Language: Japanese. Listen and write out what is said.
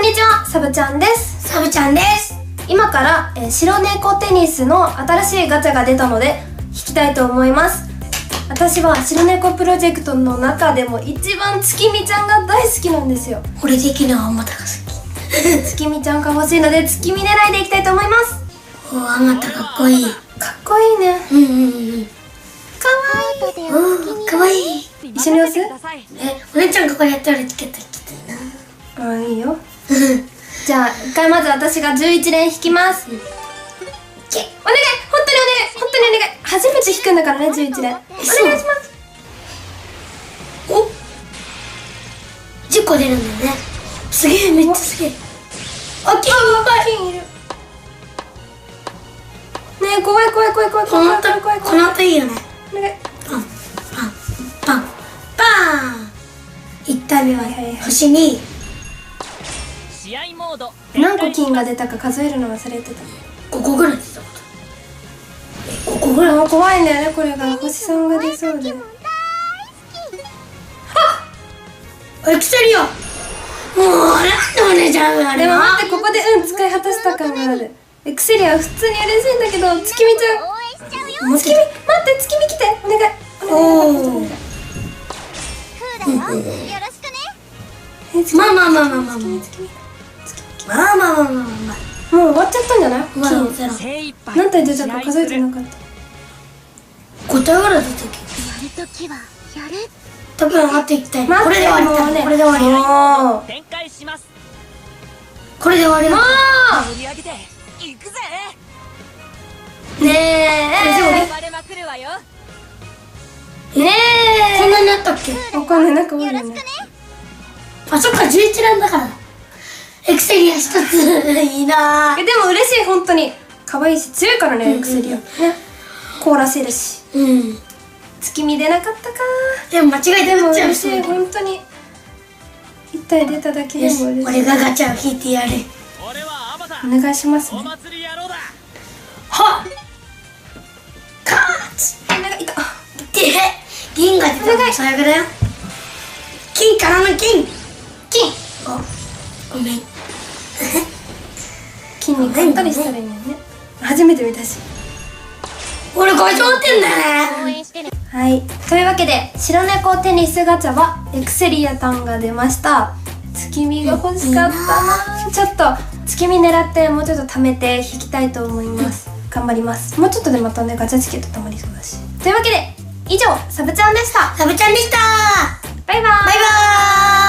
んにちは、サブちゃんです。サブちゃんです。今から、白猫テニスの新しいガチャが出たので引きたいと思います。私は白猫プロジェクトの中でも一番月見ちゃんが大好きなんですよ。俺的にはあまたが好き。月見ちゃんが欲しいので月見狙いでいきたいと思います。おお、あまたかっこいい。かっこいいね。かわいい。おお、かわいい。一緒に押す？お姉ちゃんがこれやったらつけたきついな。あ、いいよ。じゃあ一回まず私が11連引きます。お願い、本当にお願い、本当にお願い。初めて引くんだからね、11連。お願いします。お、10個出るんだよね。すげえ、めっちゃすげえ。あ、金いる。ねえ、怖い。この音いいよね。お願い。パン1体目は星に何個金が出たか数えるの忘れてた。5個ぐらい出たこと。5個ぐらい。もう怖いんだよね、これが。星3が出そうで。エクセリア。もうなんでお姉ちゃんがあれ。でも待って、ここで使い果たした感がある。エクセリアは普通に嬉しいんだけど、月見ちゃん。月見、待って、月見来て。お願い。おお。まあもう終わっちゃったんじゃない？金何体出たか数えてなかった。5体ぐらい出てきた。多分あと1体。これで終わりだ。これで終わりだ。これで終わりだ。ねえ、こんなになったっけ？わかんない、なんか多いよね。あ、そっか、11連だからエクセリア1ついいな。でも嬉しい、本当に可愛いし強いからね、エクセリアね。凍らせるし。月見出なかったか。でも間違えても嬉しい、本当に1体出ただけでも嬉しい。俺がガチャを引いてやる。お願いしますね。はっカーツ。銀が出たの最悪だよ。金からの金。あ、ごめん。金に買ったりしたらいいのね。初めて見たし。俺ガチャ持ってんだよね。はい、というわけで白猫テニスガチャはエクセリアタンが出ました。月見が欲しかったな。ちょっと月見狙ってもうちょっと貯めて引きたいと思います。頑張ります。もうちょっとでまたねガチャチケット貯まりそうだし。というわけで以上、サブちゃんでした。サブちゃんでした。バイバーイ。バイバーイ。